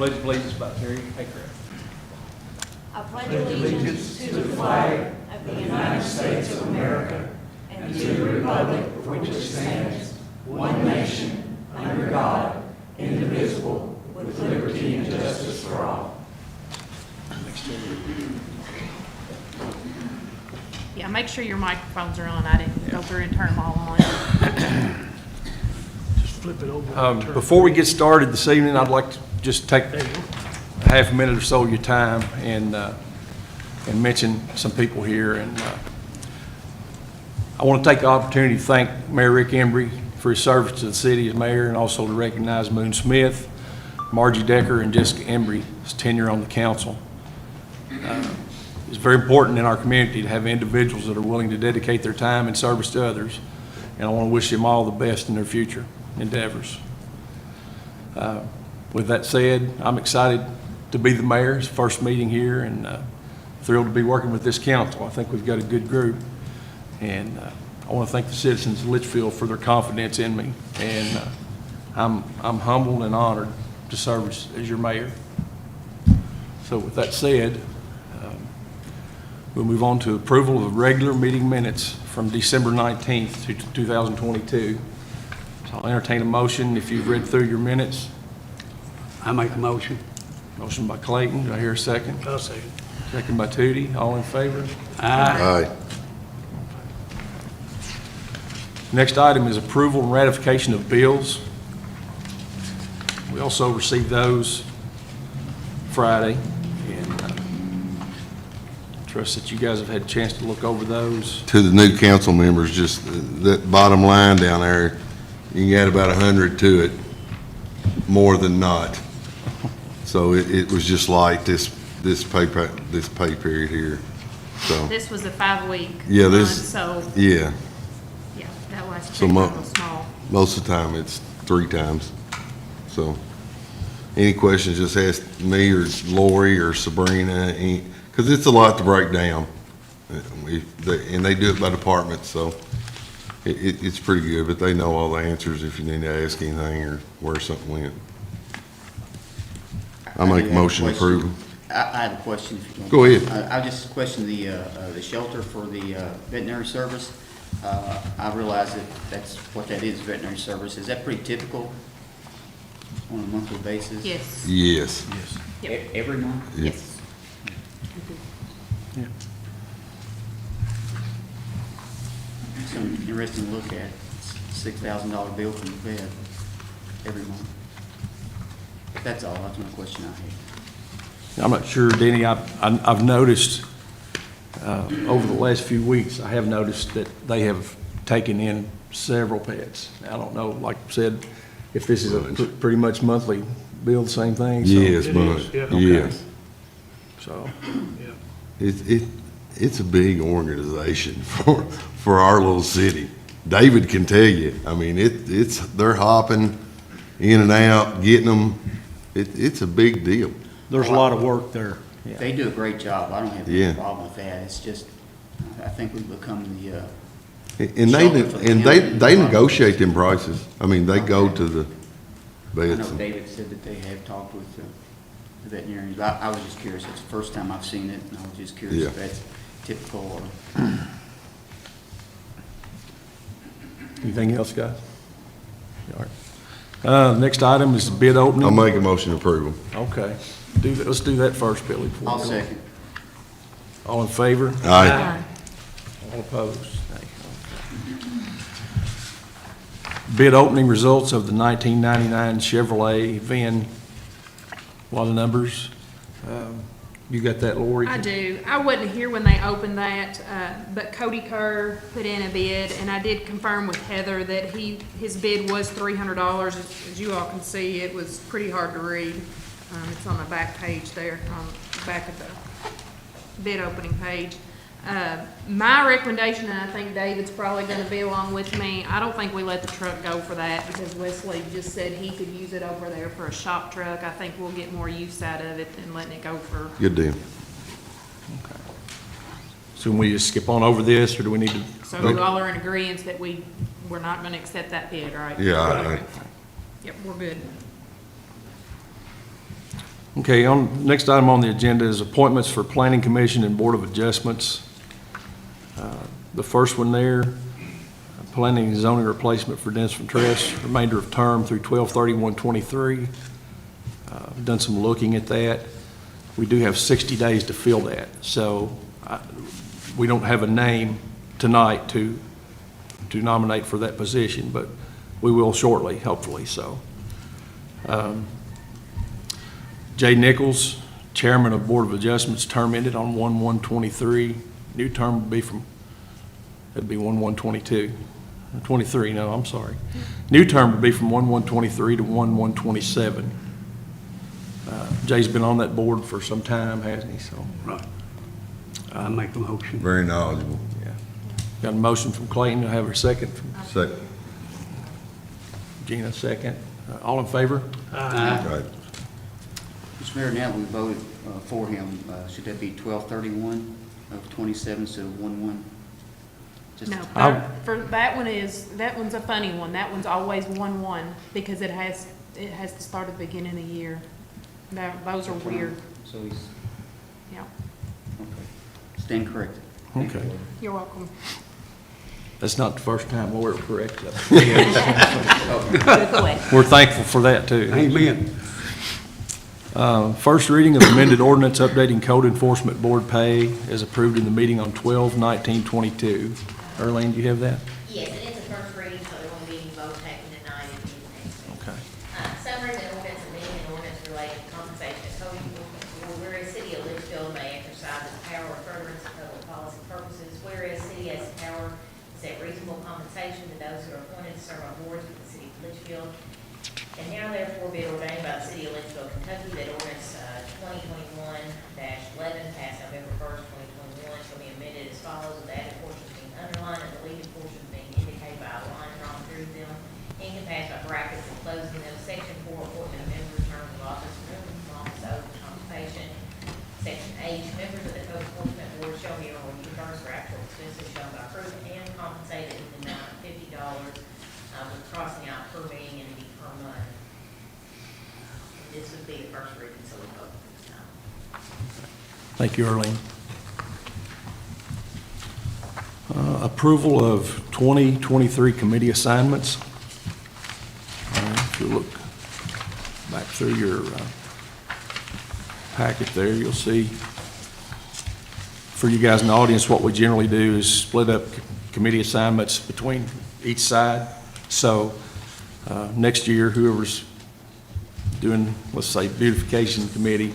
Pledge of Allegiance by Terry Haycraft. I pledge allegiance to the flag of the United States of America and to the republic for which it stands, one nation, under God, indivisible, with liberty and justice for all. Yeah, make sure your microphones are on. I didn't go through and turn them all on. Just flip it over. and turn Before we get started this evening, I'd like to just take There you go. a half a minute or so of your time and mention some people here. And I want to take the opportunity to thank Mayor Rick Embry for his service to the city as mayor, and also to recognize Moon Smith, Margie Decker, and Jessica Embry's tenure on the council. It's very important in our community to have individuals that are willing to dedicate their time and service to others, and I want to wish them all the best in their future endeavors. With that said, I'm excited to be the mayor's first meeting here, and thrilled to be working with this council. I think we've got a good group, and I want to thank the citizens of Leitchfield for their confidence in me, and I'm humbled and honored to serve as your mayor. So with that said, we'll move on to approval of regular meeting minutes from December 19th, 2022. So I'll entertain a motion if you've read through your minutes. I make a motion. Motion by Clayton, do I hear a second? I'll second. Second by Tootie, all in favor? Aye. Aye. Next item is approval and ratification of bills. We also received those Friday, and trust that you guys have had a chance to look over those. To the new council members, just that bottom line down there, you can add about 100 to it, more than not. So it was just like this pay period here, so, This was a 5-week Yeah, month, this- so, yeah. yeah, that last So check mo- was small. Most of the time, it's 3 times. So, any questions, just ask me or Lori or Sabrina, because it's a lot to break down. And they do it by department, so it's pretty good, but they know all the answers if you need to ask anything or where something went. I make a motion to approve. I have a question. If you don't Go mind. ahead. I just questioned the shelter for the veterinary service. I realize that that's what that is, veterinary service. Is that pretty typical on a monthly basis? Yes, Yes. Yep. Every month? Yeah. yes. Yeah. Something interesting to look at. $6,000 bill from the vet every month. That's all. That's my question I had. I'm not sure, Denny, I've noticed over the last few weeks, I have noticed that they have taken in several pets. I don't know, like I said, if this is a pretty much monthly bill, the same thing? So- Yes, It but, is, yeah. yes. So, Yeah. It's a big organization for our little city. David can tell you, I mean, they're hopping in and out, getting them, it's a big deal. there's a lot of work there. Yeah. They do a great job. I don't have Yeah. any problem with that. It's just, I think we've become the, And Shelter for the they county. negotiate them prices. I mean, they go to the I vets. know and- David said that they have talked with the veterinarians. I was just curious. It's the first time I've seen it, and I was just curious if Yeah. that's typical or. Anything else, guys? All right. Next item is the bid opening. I'll make a motion to approve them. Okay, let's do that first, Billy. before we I'll go. second. All in favor? Aye. All opposed? Nay. Bid opening results of the 1999 Chevrolet VIN. A lot of numbers. You got that, Lori? I do. I wasn't here when they opened that, but Cody Kerr put in a bid, and I did confirm with Heather that his bid was $300. As you all can see, it was pretty hard to read. It's on the back page there, on the back of the bid opening page. My recommendation, and I think David's probably gonna be along with me, I don't think we let the truck go for that, because Wesley just said he could use it over there for a shop truck. I think we'll get more use out of it than letting it go for. Good deal. So can we just skip on over this, or do we need to? So we all are in agreement that we're not gonna accept that bid, right? Yeah, Yep, we're good. Okay, next item on the agenda is appointments for Planning Commission and Board of Adjustments. The first one there, Planning and Zoning Replacement for Dennis Ventress, remainder of term through 12/31/23. Done some looking at that. We do have 60 days to fill that, so we don't have a name tonight to nominate for that position, but we will shortly, hopefully, so. Jay Nichols, Chairman of Board of Adjustments, term ended on 1/1/23. New term would be it'd be 1/1/22. 23, no, I'm sorry. New term would be from 1/1/23 to 1/1/27. Jay's been on that board for some time, hasn't he? So, Right. I make a motion. Very knowledgeable. yeah. Got a motion from Clayton. I have a second from Second. Gina, second. All in favor? Right. Mr. Mayor, now we voted for him, should that be 12/31/27 instead of 1/1? Just- No, I'll- that one's a funny one. That one's always 1/1 because it has to start at the beginning of the year. Those are weird, So he's, yeah. okay. Stand corrected. Okay. You're welcome. That's not the first time we're correct. Good question. We're thankful for that, too. Amen. First reading of amended ordinance updating code enforcement board pay as approved in the meeting on 12/19/22. Earlene, do you have that? Yes, it is a first reading, so there won't be any vote taken tonight, it'll be the next week. Okay. Summary of the ordinance, amending an ordinance related to compensation of code enforcement board, whereas city of Leitchfield may exercise its power or furtherance of public policy purposes, whereas city has the power to set reasonable compensation to those who are appointed to serve on boards with the city of Leitchfield. And now therefore be it ordained by the city of Leitchfield, Kentucky, that ordinance 2021-11 passed November 1st, 2021, shall be amended as follows, with added portions being underlined and deleted portions being indicated by a line drawn through them, encompassed by brackets enclosing them. Section 4, appointment of members, terms of office, removal from office, oath of convocation. Section H, members of the code enforcement board shall be on reimbursed for actual expenses shown by proof and compensated in the amount of $50, with crossing out per meeting and to be per month. This would be a first reading, so we vote this time. Thank you, Earlene. Approval of 2023 committee assignments. If you look back through your packet there, you'll see, for you guys in the audience, what we generally do is split up committee assignments between each side. So next year, whoever's doing, let's say, beautification committee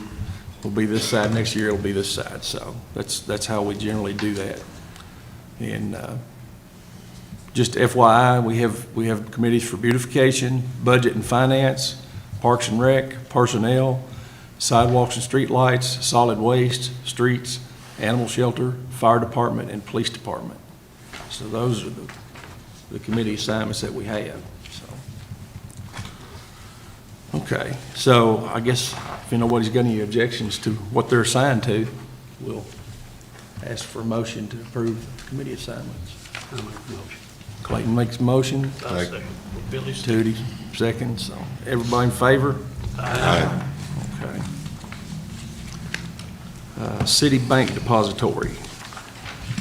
will be this side. Next year, it'll be this side. So that's how we generally do that. And just FYI, we have committees for beautification, budget and finance, parks and rec, personnel, sidewalks and street lights, solid waste, streets, animal shelter, fire department, and police department. So those are the committee assignments that we have. Okay, so I guess if nobody's got any objections to what they're assigned to, we'll ask for a motion to approve the committee assignments. I make a motion. Clayton makes a motion, I second. Billy's. Tootie seconds, so everybody in favor? Aye. Okay. City Bank Depository.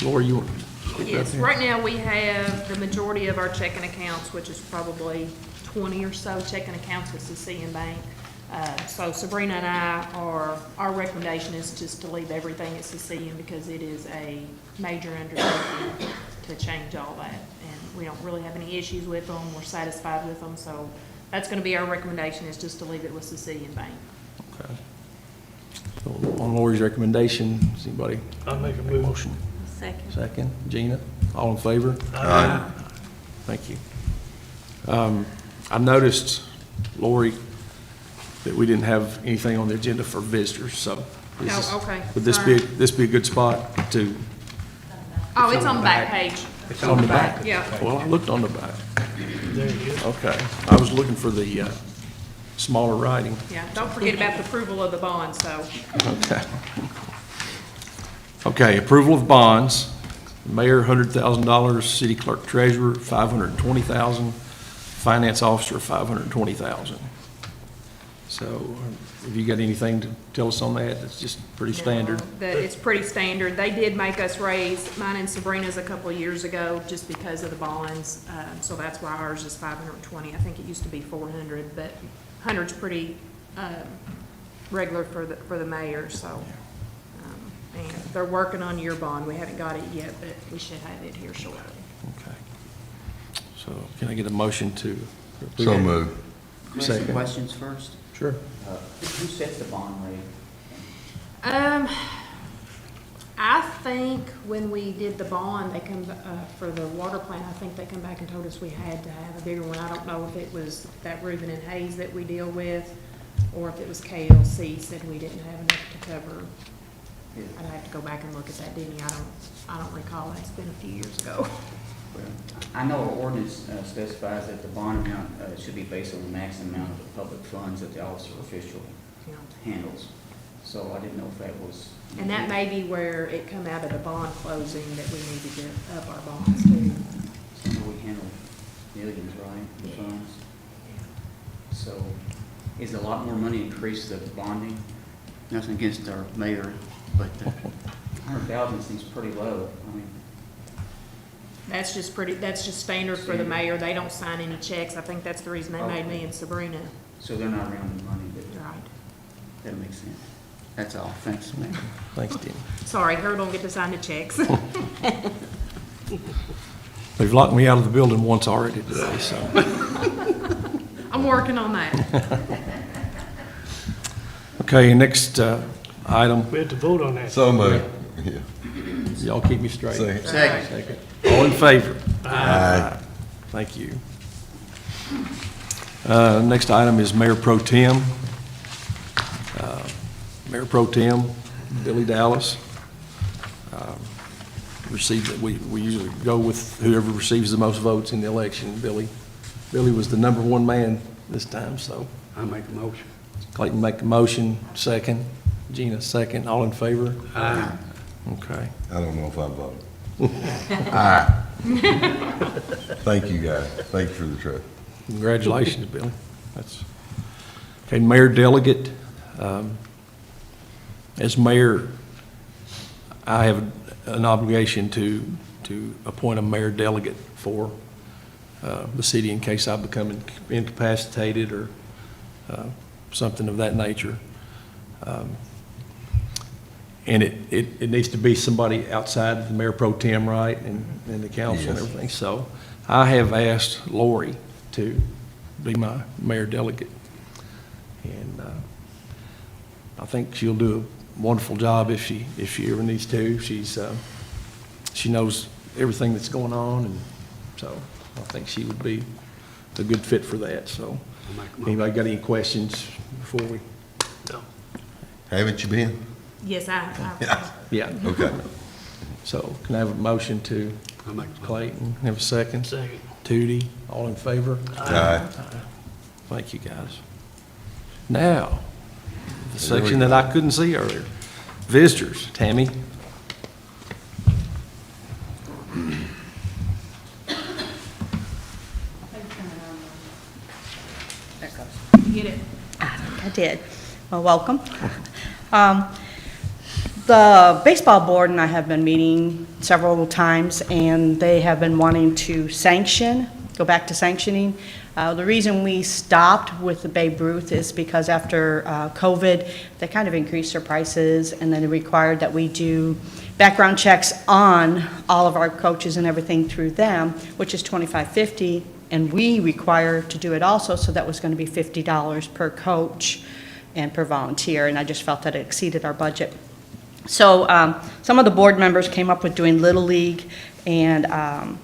Laura, you want to speak about Yes, that? right now we have the majority of our checking accounts, which is probably 20 or so checking accounts with Cecilian Bank. So Sabrina and our recommendation is just to leave everything at Cecilian because it is a major undertaking to change all that. And we don't really have any issues with them. We're satisfied with them. So that's going to be our recommendation, is just to leave it with Cecilian Bank. Okay. So on Lori's recommendation, does anybody I make a make a motion. motion? Second. Second, Gina, all in favor? Aye. Thank you. I noticed, Lori, that we didn't have anything on the agenda for visitors, so. Oh, okay. Would this be a good spot to? Oh, it's on the back page. It's on the back? Yeah. Well, I looked on the back. There it is. Okay. I was looking for the smaller writing. Yeah. Don't forget about the approval of the bond, so. Okay. Okay, approval of bonds. Mayor, $100,000, city clerk treasurer, $520,000, finance officer, $520,000. So Have you got anything to tell us on that? It's just pretty standard. No, that it's pretty standard. They did make us raise mine and Sabrina's a couple of years ago just because of the bonds. So that's why ours is 520. I think it used to be 400, but 100's pretty regular for the mayor, so. And they're working on your bond. We haven't got it yet, but we should have it here shortly. Okay. So can I get a motion to? So moved. Can I ask some Second. questions first? Sure. Who sets the bond rate? I think when we did the bond, they come, for the water plant, I think they come back and told us we had to have a bigger one. I don't know if it was that Reuben and Hayes that we deal with, or if it was KLC said we didn't have enough to cover. I'd have to go back and look at that, Denny. I don't recall. It's been a few years ago. Well, I know our ordinance specifies that the bond amount should be based on the maximum amount of the public funds that the officer official handles. So I didn't know if that was. And that may be where it come out of the bond closing that we need to get up our bonds too. So I know we handle millions, right, in funds? So is a lot more money increase the bonding? Nothing against our mayor, but 100,000 seems pretty low. I mean, That's just standard for the mayor. They don't sign any checks. I think that's the reason they made me and Sabrina. so they're not around the money, but Right. that makes sense. That's all. Thanks, Mayor. Thanks, Denny. Sorry, her don't get to sign the checks. They've locked me out of the building once already today, so. I'm working on that. Okay, next item. We have to vote on that. So moved. Yeah. Y'all keep me straight. Second. Second. All in favor? Aye. Thank you. Next item is Mayor Pro Tem. Mayor Pro Tem, Billy Dallas. We usually go with whoever receives the most votes in the election. Billy was the number one man this time, so I make a motion. Clayton make the motion, second. Gina, second. All in favor? Aye. Okay. I don't know if I vote. Aye. Thank you, guys. Thank you for the trip. Congratulations, Billy. Okay, Mayor Delegate. As mayor, I have an obligation to appoint a mayor delegate for the city in case I become incapacitated or something of that nature. And it needs to be somebody outside of the mayor pro tem, right, and the council and Yes. everything. So I have asked Lori to be my mayor delegate. And I think she'll do a wonderful job if she ever needs to. She knows everything that's going on, and so I think she would be a good fit for that. So I'll make a motion. anybody got any questions before we? No. Haven't you been? Yes, I. Yeah. Okay. So can I have a motion to I'll make a motion. Clayton? Have a second? Second. Tootie, all in favor? Aye. Thank you, guys. Now, the There we section go. that I couldn't see earlier. Visitors, Tammy. Get it. I did. Well, welcome. The baseball board and I have been meeting several times, and they have been wanting to go back to sanctioning. The reason we stopped with the Babe Ruth is because after COVID, they kind of increased their prices, and then they required that we do background checks on all of our coaches and everything through them, which is $25.50, and we require to do it also, so that was going to be $50 per coach and per volunteer, and I just felt that it exceeded our budget. So some of the board members came up with doing Little League, and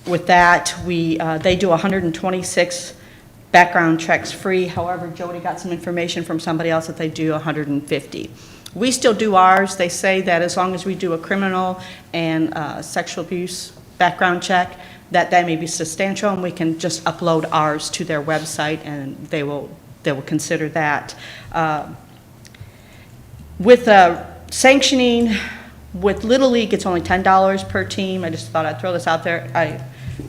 with that, they do 126 background checks free. However, Jody got some information from somebody else that they do 150. We still do ours. They say that as long as we do a criminal and sexual abuse background check, that may be substantial, and we can just upload ours to their website, and they will consider that. With sanctioning, with Little League, it's only $10 per team. I just thought I'd throw this out there.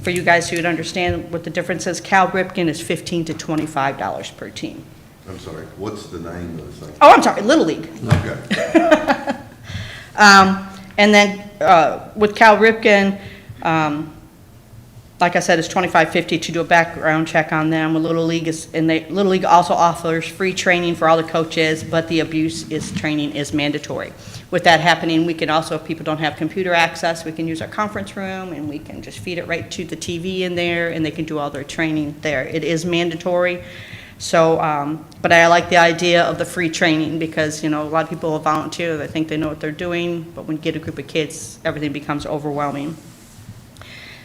For you guys who would understand what the difference is, Cal Ripken is $15 to $25 per team. I'm sorry, what's the name of the thing? Oh, I'm sorry, Little League. Okay. And then with Cal Ripken, like I said, it's $25.50 to do a background check on them. Little League Little League also offers free training for all the coaches, but the training is mandatory. With that happening, we can also, if people don't have computer access, we can use our conference room and we can just feed it right to the TV in there, and they can do all their training there. It is mandatory. So, but I like the idea of the free training because, a lot of people will volunteer, they think they know what they're doing, but when you get a group of kids, everything becomes overwhelming.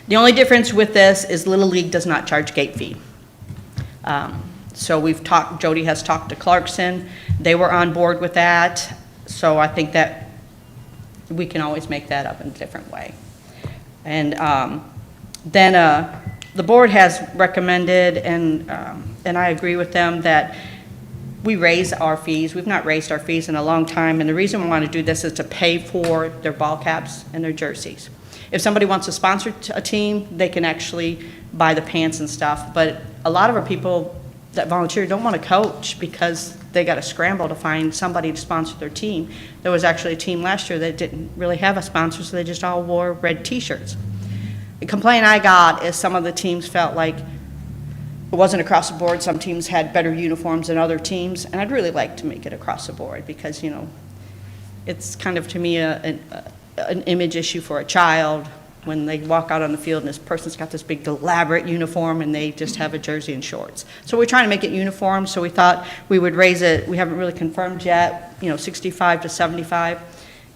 The only difference with this is Little League does not charge gate fee. So Jody has talked to Clarkson, they were on board with that, so I think that we can always make that up in a different way. And then the board has recommended, and I agree with them, that we raise our fees. We've not raised our fees in a long time, and the reason we want to do this is to pay for their ball caps and their jerseys. If somebody wants to sponsor a team, they can actually buy the pants and stuff, but a lot of our people that volunteer don't want to coach because they got to scramble to find somebody to sponsor their team. There was actually a team last year that didn't really have a sponsor, so they just all wore red t-shirts. The complaint I got is some of the teams felt like it wasn't across the board. Some teams had better uniforms than other teams, and I'd really like to make it across the board because, it's kind of, to me, an image issue for a child when they walk out on the field and this person's got this big elaborate uniform and they just have a jersey and shorts. So we're trying to make it uniform, so we thought we would raise it. We haven't really confirmed yet, 65 to 75,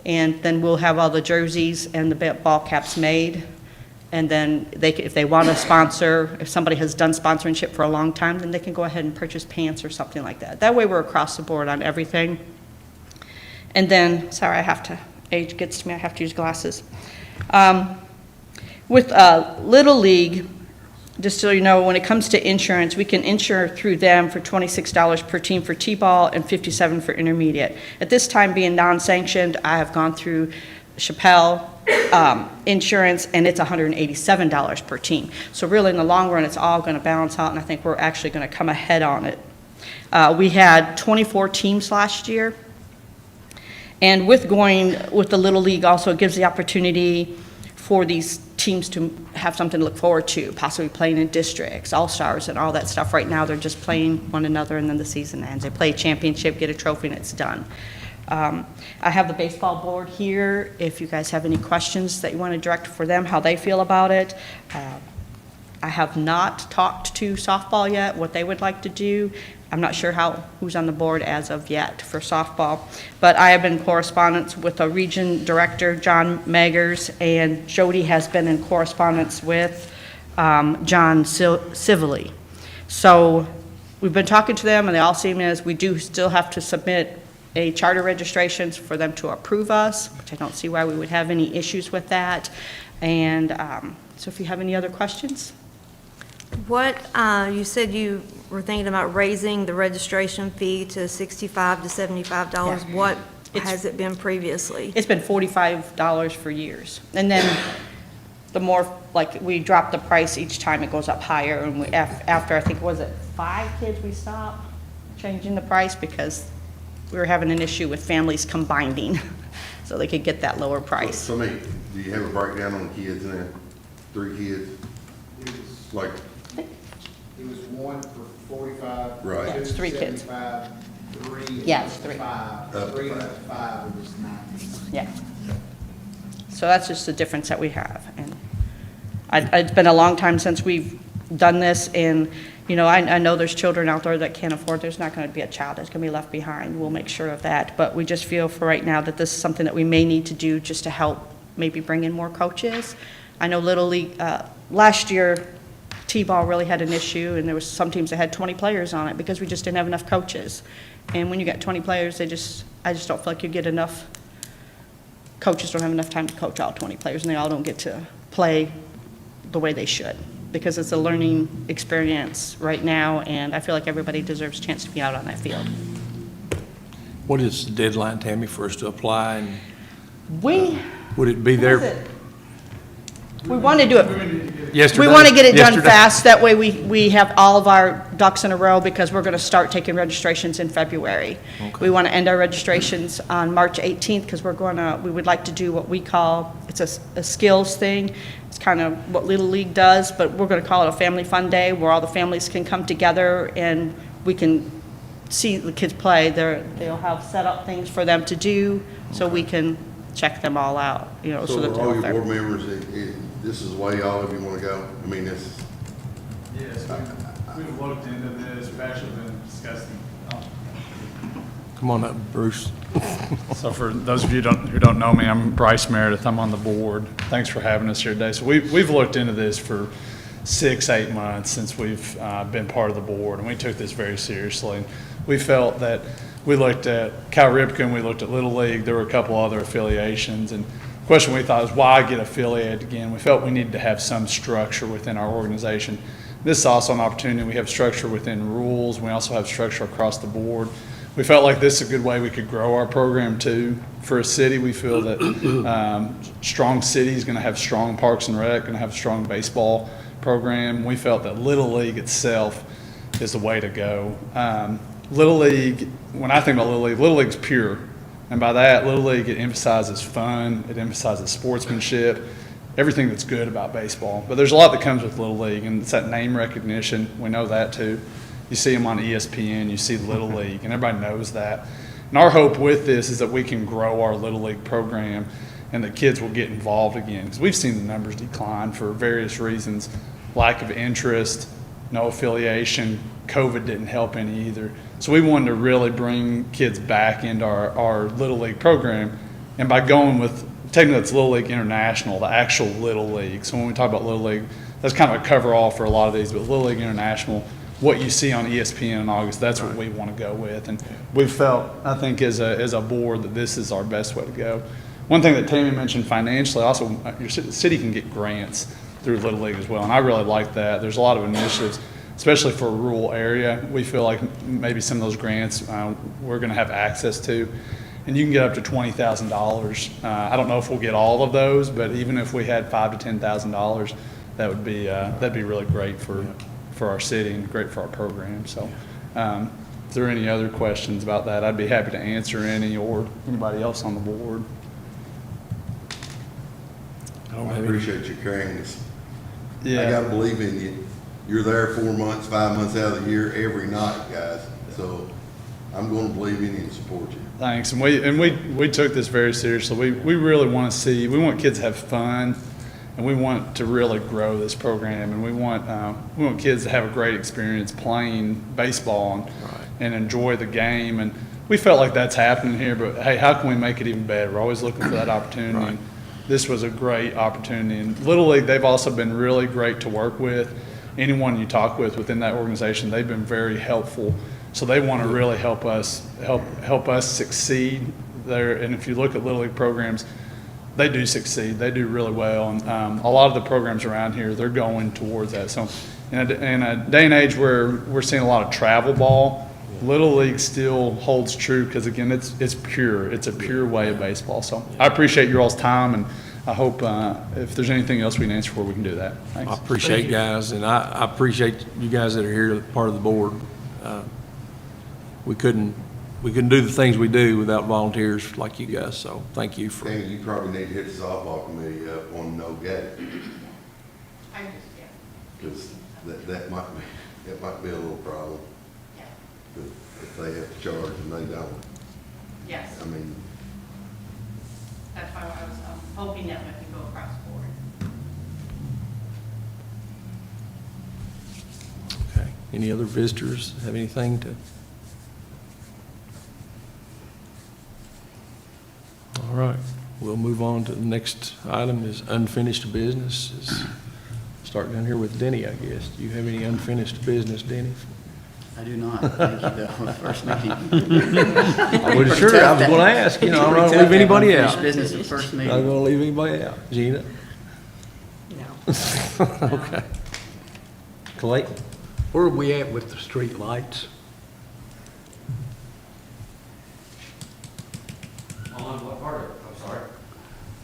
and then we'll have all the jerseys and the ball caps made. And then if they want to sponsor, if somebody has done sponsorship for a long time, then they can go ahead and purchase pants or something like that. That way we're across the board on everything. And then, sorry, age gets to me, I have to use glasses. With Little League, just so you know, when it comes to insurance, we can insure through them for $26 per team for T-ball and $57 for intermediate. At this time, being non-sanctioned, I have gone through Chappelle insurance, and it's $187 per team. So really, in the long run, it's all going to balance out, and I think we're actually going to come ahead on it. We had 24 teams last year, and with going with the Little League also gives the opportunity for these teams to have something to look forward to, possibly playing in districts, all-stars, and all that stuff. Right now, they're just playing one another, and then the season ends. They play a championship, get a trophy, and it's done. I have the baseball board here. If you guys have any questions that you want to direct for them, how they feel about it. I have not talked to softball yet, what they would like to do. I'm not sure who's on the board as of yet for softball, but I have been in correspondence with the region director, John Maggers, and Jody has been in correspondence with John Civilly. So we've been talking to them, and they all seem as we do still have to submit a charter registrations for them to approve us, which I don't see why we would have any issues with that. And so if you have any other questions. What, you said you were thinking about raising the registration fee to $65 to $75. Yeah. What has it been previously? It's been $45 for years. And then the more, like, we drop the price each time it goes up higher. And after, I think, was it 5 kids, we stopped changing the price because we were having an issue with families combining so they could get that lower price. So, do you have a breakdown on kids in there? 3 kids? Like, It was 1 for 45. Right. Yeah, it's 3 kids. 75, 3. Yeah, it's 3. 5. Up to 3 5. up to 5, it was 9. Yeah. So that's just the difference that we have. And it's been a long time since we've done this, and I know there's children out there that can't afford. There's not going to be a child that's going to be left behind. We'll make sure of that. But we just feel for right now that this is something that we may need to do just to help maybe bring in more coaches. I know Little League, last year, T-ball really had an issue, and there was some teams that had 20 players on it because we just didn't have enough coaches. And when you got 20 players, I just don't feel like you get enough. Coaches don't have enough time to coach all 20 players, and they all don't get to play the way they should because it's a learning experience right now, and I feel like everybody deserves a chance to be out on that field. What is the deadline, Tammy, for us to apply? And We, would it be what there? is it? We want to do it, yesterday. We want to get it done Yesterday. fast, that way we have all of our ducks in a row, because we're going to start taking registrations in February. We want to end our registrations on March 18th, because we would like to do what we call, it's a skills thing. It's kind of what Little League does, but we're going to call it a family fun day, where all the families can come together and we can see the kids play. They'll have set up things for them to do, so we can check them all out, so So that are all your they're board members, this is the way all of you want to go? I mean, this, Yes, we've looked into this, we've actually been discussing. Come on up, Bruce. So for those of you who don't know me, I'm Bryce Meredith, I'm on the board. Thanks for having us here today. So we've looked into this for 6-8 months since we've been part of the board, and we took this very seriously. We felt that we looked at Cal Ripken, we looked at Little League, there were a couple other affiliations, and the question we thought is, why get affiliated again? We felt we needed to have some structure within our organization. This is also an opportunity. We have structure within rules. We also have structure across the board. We felt like this is a good way we could grow our program too. For a city, we feel that strong city is going to have strong parks and rec, going to have a strong baseball program. We felt that Little League itself is the way to go. Little League, when I think about Little League's pure. And by that, Little League, it emphasizes fun, it emphasizes sportsmanship, everything that's good about baseball. But there's a lot that comes with Little League, and it's that name recognition. We know that too. You see them on ESPN, you see Little League, and everybody knows that. And our hope with this is that we can grow our Little League program and the kids will get involved again. Because we've seen the numbers decline for various reasons. Lack of interest, no affiliation, COVID didn't help any either. So we wanted to really bring kids back into our Little League program. And by going with, technically it's Little League International, the actual Little League. So when we talk about Little League, that's kind of a cover-all for a lot of these, but Little League International, what you see on ESPN in August, that's what we want to go with. And we felt, I think, as a board, that this is our best way to go. One thing that Tammy mentioned financially, also, your city can get grants through Little League as well, and I really like that. There's a lot of initiatives, especially for a rural area. We feel like maybe some of those grants we're going to have access to, and you can get up to $20,000. I don't know if we'll get all of those, but even if we had $5,000 to $10,000, that would be that'd be really great for our city and great for our program. So, if there are any other questions about that, I'd be happy to answer any, or anybody else on the board. I appreciate you carrying this. Yeah. I gotta believe in you. You're there 4 months, 5 months out of the year, every night, guys. So I'm gonna believe in you and support you. Thanks, and we took this very seriously. We really want to see, we want kids to have fun, and we want to really grow this program, and we want kids to have a great experience playing baseball and enjoy the game. And we felt like that's happening here, but hey, how can we make it even better? We're always looking for that opportunity. Right. And this was a great opportunity. And Little League, they've also been really great to work with. Anyone you talk with within that organization, they've been very helpful. So they want to really help us succeed there. And if you look at Little League programs, they do succeed. They do really well. And a lot of the programs around here, they're going towards that. So in a day and age where we're seeing a lot of travel ball, Little League still holds true because, again, it's pure. It's a pure way of baseball. So I appreciate your all's time, and I hope if there's anything else we can answer for, we can do that. Thanks. I appreciate guys, and I appreciate you guys that are here, part of the board. We couldn't do the things we do without volunteers like you guys, so thank you for. Tammy, you probably need to hit the softball committee up on no gate. Because that might be a little problem. If they have to charge and they don't. Yes, I mean, that's why I was hoping that we could go across the board. Okay. Any other visitors have anything to? All right, we'll move on to the next item is unfinished business. Start down here with Denny, I guess. Do you have any unfinished business, Denny? I do not, thank you, though, first meeting. I was sure, I was gonna ask, I'm not gonna leave anybody out. Finished business at first I'm not meeting. gonna leave anybody out. Gina? No. Okay. Clayton? Where are we at with the street lights? On what part of it? I'm sorry.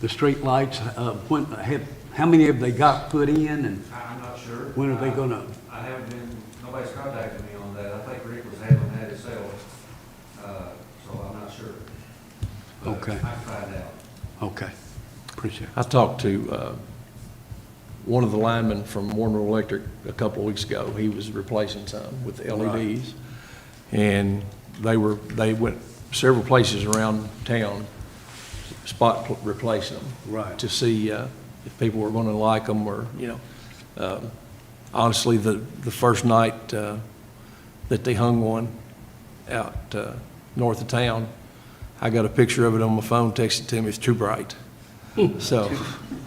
The street lights, how many have they got put in, and I'm not sure. when are they gonna? I haven't been, nobody's contacted me on that. I think Rick was handling that himself, so I'm not sure. But Okay. I can find out. Okay, appreciate it. I talked to one of the linemen from Warner Electric a couple of weeks ago. He was replacing some with LEDs. And they went several places around town, replacing them. Right. To see if people were going to like them or, honestly, the first night that they hung one out north of town, I got a picture of it on my phone, texted to me, it's too bright. So,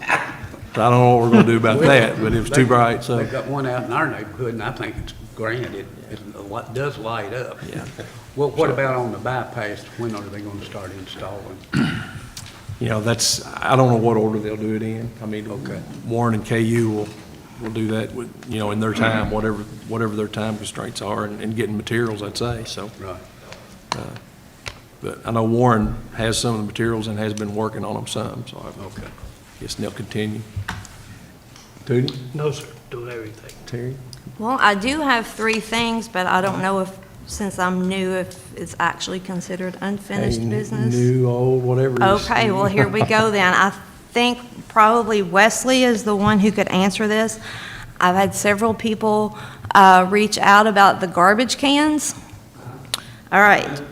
I don't know what we're gonna do about that, but it was too bright, so. They've got one out in our neighborhood, and I think it's grand. It does light up. Yeah. Well, what about on the bypass? When are they gonna start installing? I don't know what order they'll do it in. I mean, Okay. Warren and KU will do that with, in their time, whatever their time constraints are, and getting materials, I'd say, so. Right. But I know Warren has some of the materials and has been working on them some, so I Okay. guess they'll continue. Tootie? No, sir, do everything. Terry? Well, I do have 3 things, but I don't know if, since I'm new, if it's actually considered unfinished Hey, business. New, old, whatever. it is. Okay, well, here we go then. I think probably Wesley is the one who could answer this. I've had several people reach out about the garbage cans. All right.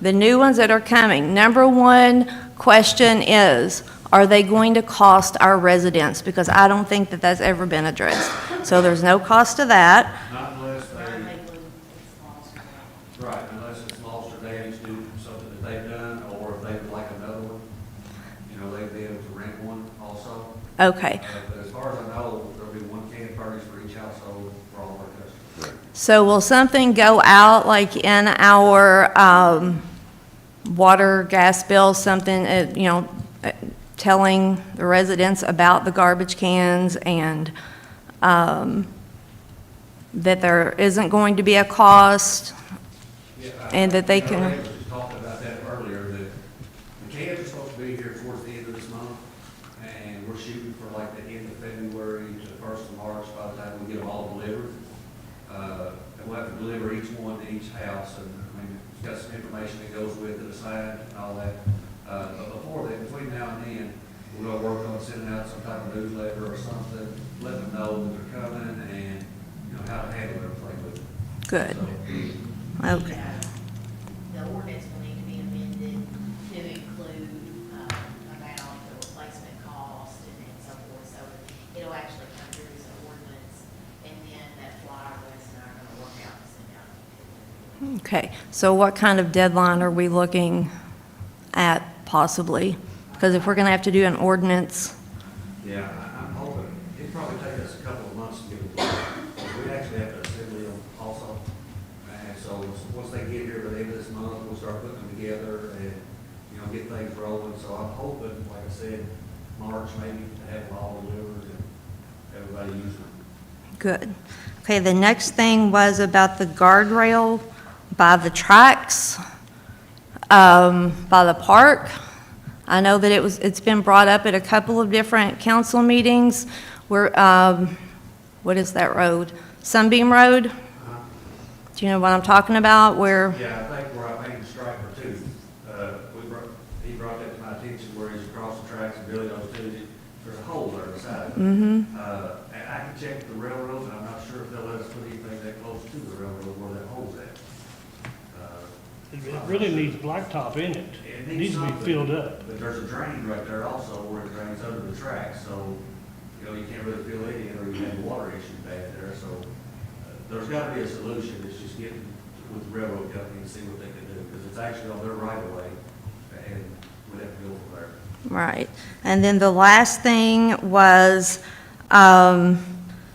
The new ones that are coming. Number 1 question is, are they going to cost our residents? Because I don't think that that's ever been addressed. So there's no cost to that. Not unless right, unless it's lost or damaged due to something that they've done, or if they would like another one, they'd be able to rent one also. Okay. But as far as I know, there'll be 1 can furnished for each household for all of our customers. So will something go out, like in our water, gas bills, something, telling the residents about the garbage cans and that there isn't going to be a cost and that they can... We were talking about that earlier, that the cans are supposed to be here towards the end of this month, and we're shooting for like the end of February to the 1st of March by the time we get them all delivered. And we'll have to deliver each one to each house, and it's got some information that goes with it, assigned and all that. But before that, between now and then, we're gonna work on sending out some type of newsletter or something, let them know that they're coming and, how to handle everything with it. Good. So, Okay. The ordinance will need to be amended to include, about the replacement cost and so forth. So it'll actually come through as an ordinance, and then that flyer Wes and I are gonna work out and send out. Okay, so what kind of deadline are we looking at possibly? Because if we're going to have to do an ordinance, yeah, I'm hoping, it'd probably take us a couple of months to get it done. We actually have to assemble them also. And so once they get here by the end of this month, we'll start putting them together and, get things rolling. So I'm hoping, like I said, March maybe, to have them all delivered and everybody use them. good. Okay, the next thing was about the guardrail by the tracks, by the park. I know that it's been brought up at a couple of different council meetings where, what is that road? Sunbeam Road? Do you know what I'm talking about, where? Yeah, I think where I made the striper too, he brought that to my attention where he's across the tracks and Billy knows too, there's a hole there beside it. And I can check with the railroad, and I'm not sure if they'll let us put anything that close to the railroad where that hole's at. It really needs blacktop in it. It needs to be something, filled up. But there's a drain right there also where it drains under the tracks, so, you can't really fill it in, or you have a water issue back there, so there's gotta be a solution. It's just getting with the railroad company and see what they can do, because it's actually on their right of way, and we'd have to go from there. Right. And then the last thing was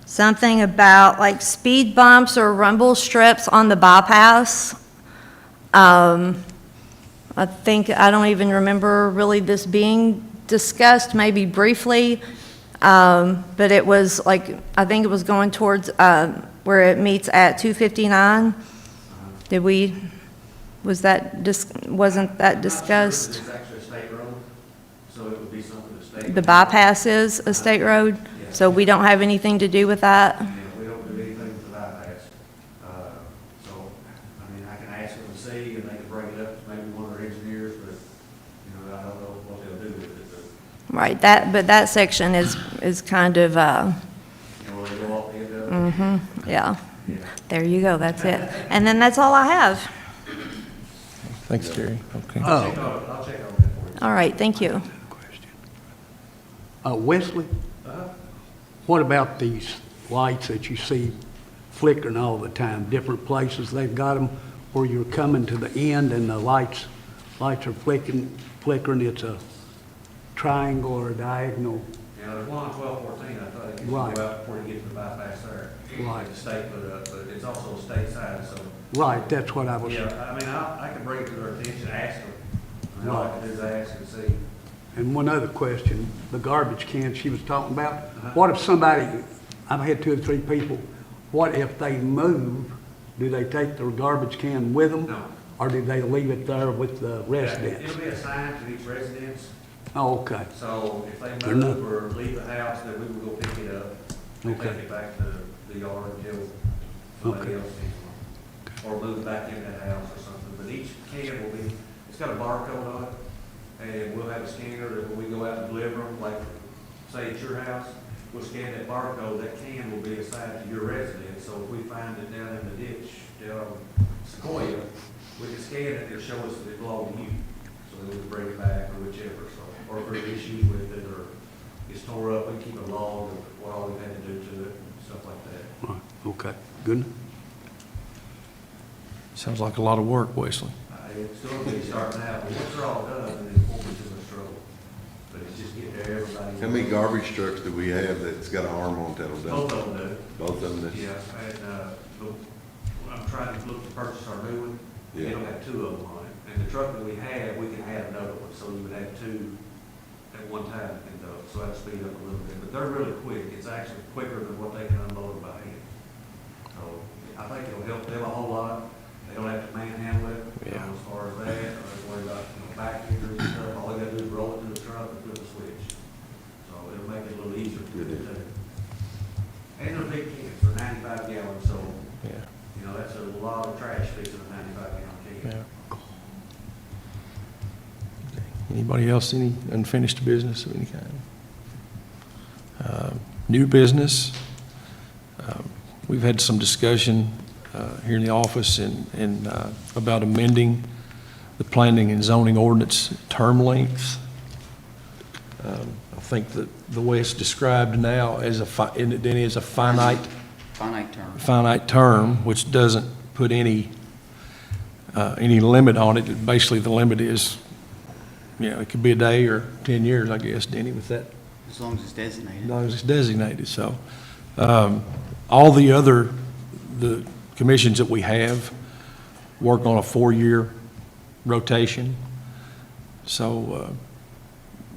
something about like speed bumps or rumble strips on the bypass. I think, I don't even remember really this being discussed, maybe briefly, but it was like, I think it was going towards where it meets at 259. Wasn't that I'm not sure if discussed? It's actually a state road, So it would be something the state. The bypass is a state road, so we don't have anything to do with that? Yeah, we don't do anything with the bypass. So, I mean, I can ask them to see, and they can bring it up to maybe one of their engineers, but, you know, I don't know what they'll do with it. But, Right, but that section is kind of, you know, will they go off the end of it? yeah. Yeah. There you go, that's it. And then that's all I have. Thanks, Terry. Okay. Oh, I'll check on that for you. All right, thank you. Wesley, what about these lights that you see flickering all the time? Different places, they've got them where you're coming to the end and the lights are flickering. It's a triangle or a diagonal. Yeah, there's one on 1214, I thought it could Right. go out before you get to the bypass there. Right. The state put up, but it's also a state side, so. Right, that's what I was, Yeah, I mean, I can bring it to their attention, ask them. I mean, all I can do is ask and see. and one other question, the garbage cans she was talking about. What if somebody, I've had 2 or 3 people, what if they move, do they take their garbage can with them? No. Or do they leave it there with the Yeah, residents? It'll be assigned to each residence, Oh, okay, so if they They're not- move or leave the house, then we will go pick it up and Okay. take it back to the yard until somebody Okay. else needs one. Or move back in that house or something, but each can will be, it's got a barcode on it, and we'll have a scanner that when we go out and deliver them, like, say it's your house, we'll scan that barcode, that can will be assigned to your residence, so if we find it down in the ditch, down Sequoia, we can scan it, it'll show us that it belongs to you, so then we can bring it back, or whichever, so, or if there's issues with it, or it's tore up, we keep a log of what all we've had to do to it, and stuff like that. right, okay, good. Sounds like a lot of work, Wesley. It's still gonna be starting out, but once they're all done, then it won't be too much trouble, but it's just getting there, everybody. How many garbage trucks do we have that's got an arm on that'll do? Both of them do. Both of them do? Yeah, and, I'm trying to look to purchase our new one. Yeah. It'll have 2 of them on it. And the truck that we have, we can add another one, so you would have 2 at one time, and, so that'll speed up a little bit. But they're really quick. It's actually quicker than what they can unload by hand. So I think it'll help them a whole lot. They don't have to manhandle it, Yeah. as far as that, or worry about, back injuries and stuff. All they gotta do is roll it to the truck and flip the switch. So it'll make it a little easier for them to do. And they're big cans, they're 95 gallons, so Yeah. you know, that's a lot of trash fixing a 95-gallon can. Yeah. Anybody else, any unfinished business of any kind? New business. We've had some discussion here in the office about amending the planning and zoning ordinance term length. I think that the way it's described now as it is a finite term, which doesn't put any limit on it. Basically, the limit is, it could be a day or 10 years, I guess, Denny, with that, As long as it's designated. as long as it's designated. So, all the commissions that we have work on a 4-year rotation. So,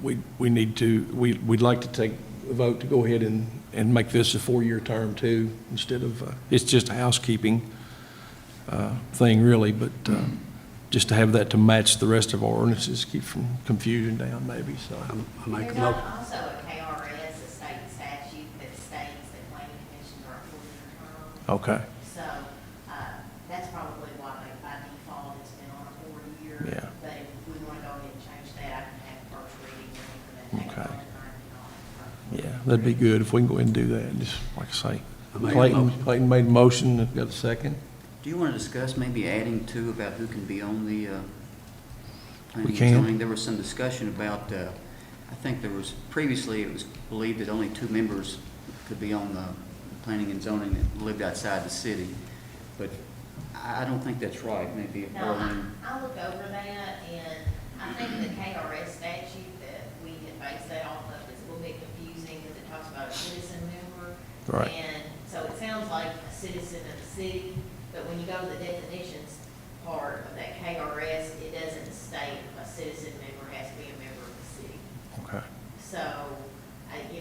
we'd like to take a vote to go ahead and make this a 4-year term too, instead of, it's just a housekeeping thing really, but just to have that to match the rest of our ordinances, keep from confusion down maybe, so. I make a There's motion. also a KRS, a state statute that states that planning commissions are a 4-year term. Okay, So, that's probably why by default it's been on a 4-year. Yeah. But if we want to go ahead and change that, I can have first reading ready for that next Okay. one and yeah, that'd be good if we can go ahead and do that, just like I say. I make a motion. Clayton made a motion, got a second? Do you want to discuss maybe adding too about who can be on the planning and can. zoning? There was some discussion about, I think there was, previously it was believed that only 2 members could be on the planning and zoning that lived outside the city. But I don't think that's right, maybe if No, Arlene. I looked over that, and I think the KRS statute that we had based that off of is a little bit confusing, because it talks about a citizen member. Right. And so it sounds like a citizen of the city, but when you go to the definitions part of that KRS, it doesn't state a citizen member has to be a member of the city. Okay. So, if we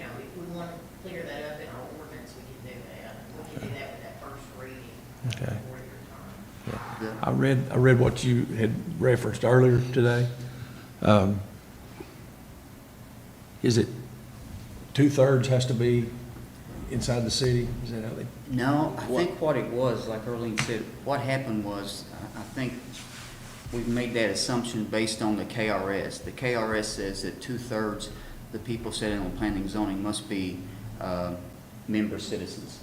want to clear that up in our ordinance, we can do that. We can do that with that first reading. Okay. 4-year term. I read what you had referenced earlier today. is it 2/3 has to be inside the city? Is that how they? No, I think what it was, like Earlene said, what happened was, I think we've made that assumption based on the KRS. The KRS says that 2/3 the people sitting on planning and zoning must be member citizens.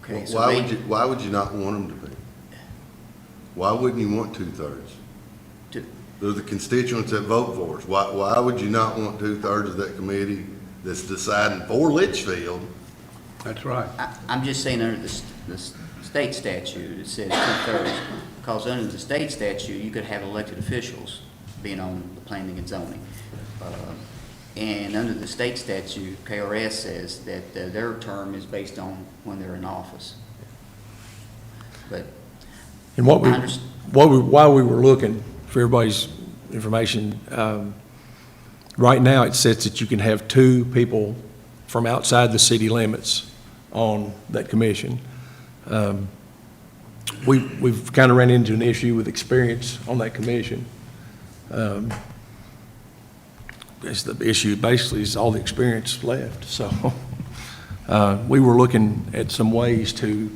Okay, so Why would you not want them to be? Why wouldn't you want 2/3? They're the constituents that vote for us. Why would you not want 2/3 of that committee that's deciding for Litchfield? That's right. I'm just saying under the state statute, it says 2/3, because under the state statute, you could have elected officials being on the planning and zoning. And under the state statute, KRS says that their term is based on when they're in office. But And I while we were looking, for everybody's information, right now it says that you can have 2 people from outside the city limits on that commission. We've kind of ran into an issue with experience on that commission. It's the issue basically is all the experience left. So we were looking at some ways to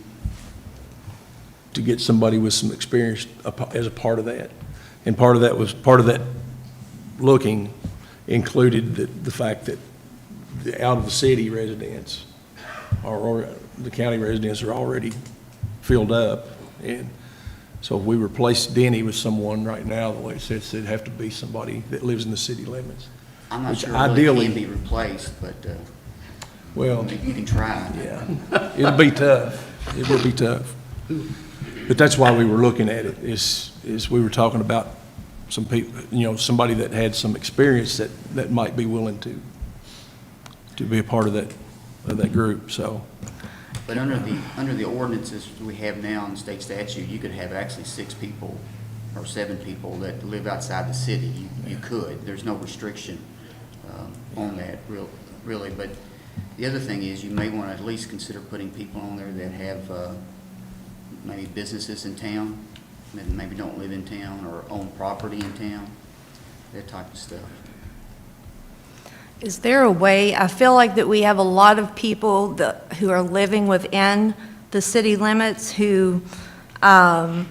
get somebody with some experience as a part of that. And part of that looking included the fact that the out of the city residents or the county residents are already filled up. And so if we replace Denny with someone right now, the way it says, it'd have to be somebody that lives in the city limits. I'm not Which sure it ideally- really can be replaced, but Well, you can try. yeah, it'll be tough. It will be tough. But that's why we were looking at it, is we were talking about some people, somebody that had some experience that might be willing to be a part of that group, so. But under the ordinances we have now in the state statute, you could have actually 6 people or 7 people that live outside the city. You could. There's no restriction on that, really. But the other thing is, you may want to at least consider putting people on there that have maybe businesses in town, that maybe don't live in town or own property in town, that type of stuff. Is there a way, I feel like that we have a lot of people who are living within the city limits who have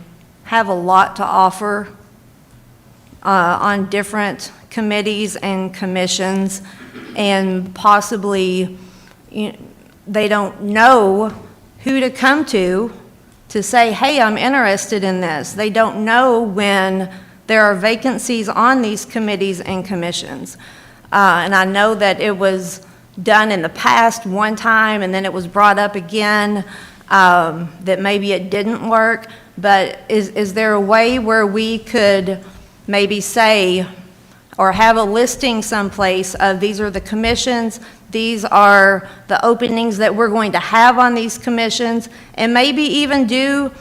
a lot to offer on different committees and commissions, and possibly they don't know who to come to say, hey, I'm interested in this. They don't know when there are vacancies on these committees and commissions. And I know that it was done in the past one time, and then it was brought up again, that maybe it didn't work. But is there a way where we could maybe say, or have a listing someplace of these are the commissions, these are the openings that we're going to have on these commissions, and maybe even do,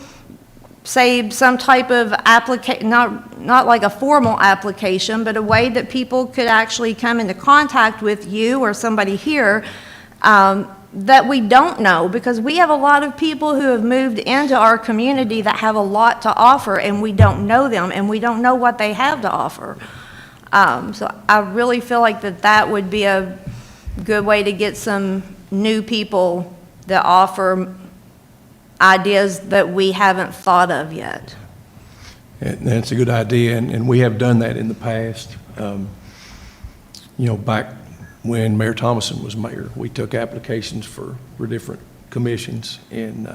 say, some type of application, not like a formal application, but a way that people could actually come into contact with you or somebody here that we don't know, because we have a lot of people who have moved into our community that have a lot to offer, and we don't know them, and we don't know what they have to offer. So I really feel like that would be a good way to get some new people that offer ideas that we haven't thought of yet. And that's a good idea, and we have done that in the past. Back when Mayor Thomason was mayor, we took applications for different commissions, and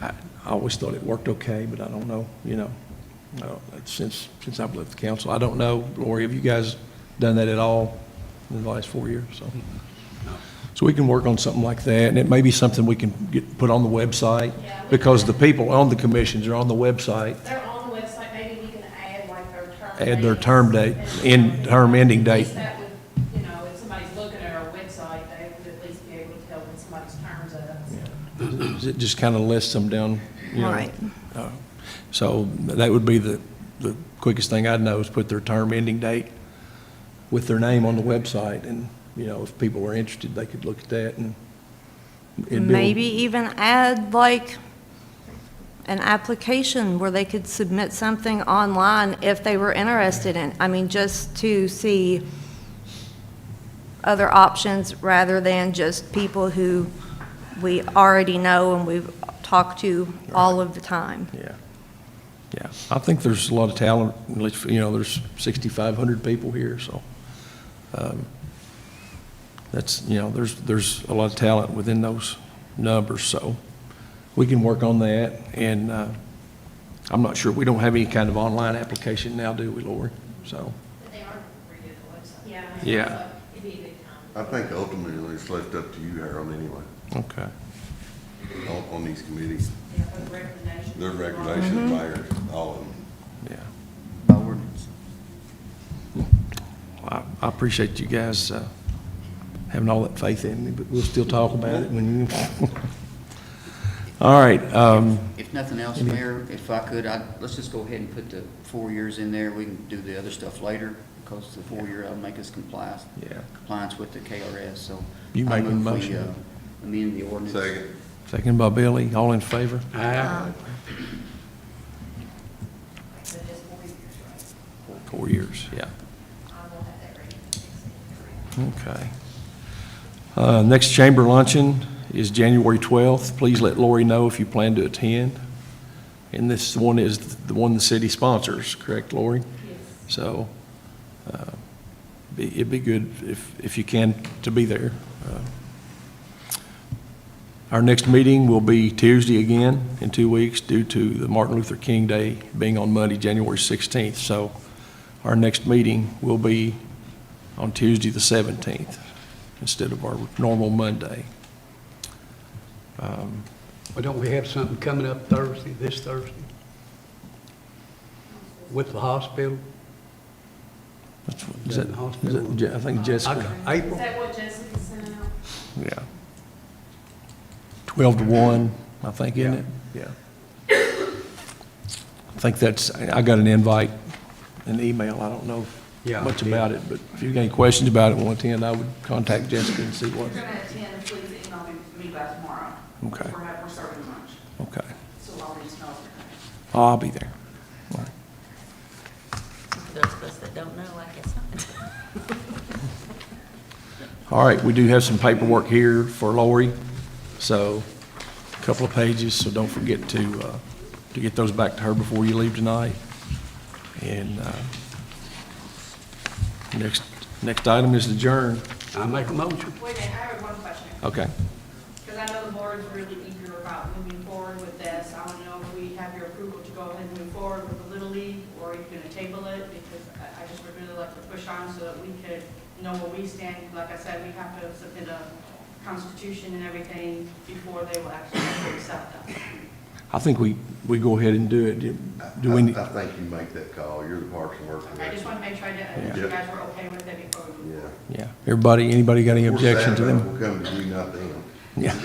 I always thought it worked okay, but I don't know, since I've left the council. I don't know, Lori, have you guys done that at all in the last 4 years? So we can work on something like that, and it may be something we can put on the website, because the people on the commissions are on the website. They're on the website, maybe we can add like their term. Add their term date, term ending date. At least that would, if somebody's looking at our website, they would at least be able to tell when somebody's term's up. It just kind of lists them down, Right. So that would be the quickest thing I'd know, is put their term ending date with their name on the website, and, if people are interested, they could look at that and it'd be- Maybe even add like an application where they could submit something online if they were interested in, just to see other options rather than just people who we already know and we've talked to all of the time. Yeah. Yeah. I think there's a lot of talent, in Leitchfield. You know, there's 6,500 people here, so, that's, you know, there's a lot of talent within those numbers, so we can work on that. And, I'm not sure, we don't have any kind of online application now, do we, Lori? So, But they are redoing the website. Yeah. yeah, It'd be a good I time. think ultimately it's left up to you, Harold, anyway, okay. on these committees. Yeah, for the recommendations. Their recommendations, mayor, all of them. Yeah. By ordinance. I appreciate you guys having all that faith in me, but we'll still talk about it when you. All right. If nothing else, Mayor, if I could, let's just go ahead and put the 4 years in there. We can do the other stuff later, because the 4-year will make us compliance with the KRS, so. You I make a move we, motion. amend the ordinance. Second. Second by Billy. All in favor? So just 4 years, right? 4 years, yeah. I will have that ready next week. Okay. Next chamber luncheon is January 12th. Please let Lori know if you plan to attend. And this one is the one the city sponsors, correct, Lori? Yes. So it'd be good if you can to be there. Our next meeting will be Tuesday again in 2 weeks due to the Martin Luther King Day being on Monday, January 16th. So our next meeting will be on Tuesday, the 17th, instead of our normal Monday. Well, don't we have something coming up Thursday, this Thursday? With the hospital? Is that, The hospital. I think Jessica, April? that what Jessica sent out? yeah. 12 to 1, I think, isn't it? Yeah. I think that's, I got an invite, an email, I don't know Yeah, much yeah. about it, but if you got any questions about it and want to attend, I would contact Jessica and see what. If you're gonna attend, please email me by tomorrow. Okay. We're serving lunch, Okay. so I'll need to know if you're coming. I'll be there. All right. For those of us that don't know, I guess not. All right, we do have some paperwork here for Lori, so a couple of pages, so don't forget to get those back to her before you leave tonight. And next item is adjourn. I make a motion. Wait a minute, I have one question. Okay. Because I know the board's really eager about moving forward with this. I don't know if we have your approval to go ahead and move forward with the Little League, or are you going to table it? Because I just would really like to push on so that we could know where we stand. Like I said, we have to submit a constitution and everything before they will actually accept us. I think we go ahead and do it. Do we, I think you make that call. You're the Parks and Work I just Director. want to make sure that you guys were okay with it before we move Yeah. forward. yeah, anybody got any objection to them? We'll come to you, not them. Yeah. Any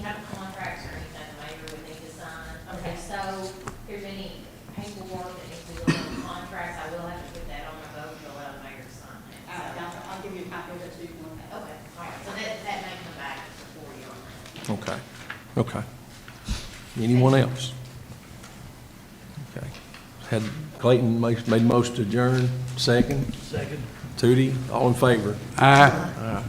kind of contracts or anything the mayor would need to sign. Okay, so if there's any paperwork that needs to go on the contracts, I will have to put that on the vote to allow the mayor to sign it. So- I'll give you a copy of it so you can look at it. Okay, all right, so that may come back before you on that. Okay, okay. Anyone else? Okay. Had Clayton made most to adjourn, second? Second. Tootie, all in favor? Aye.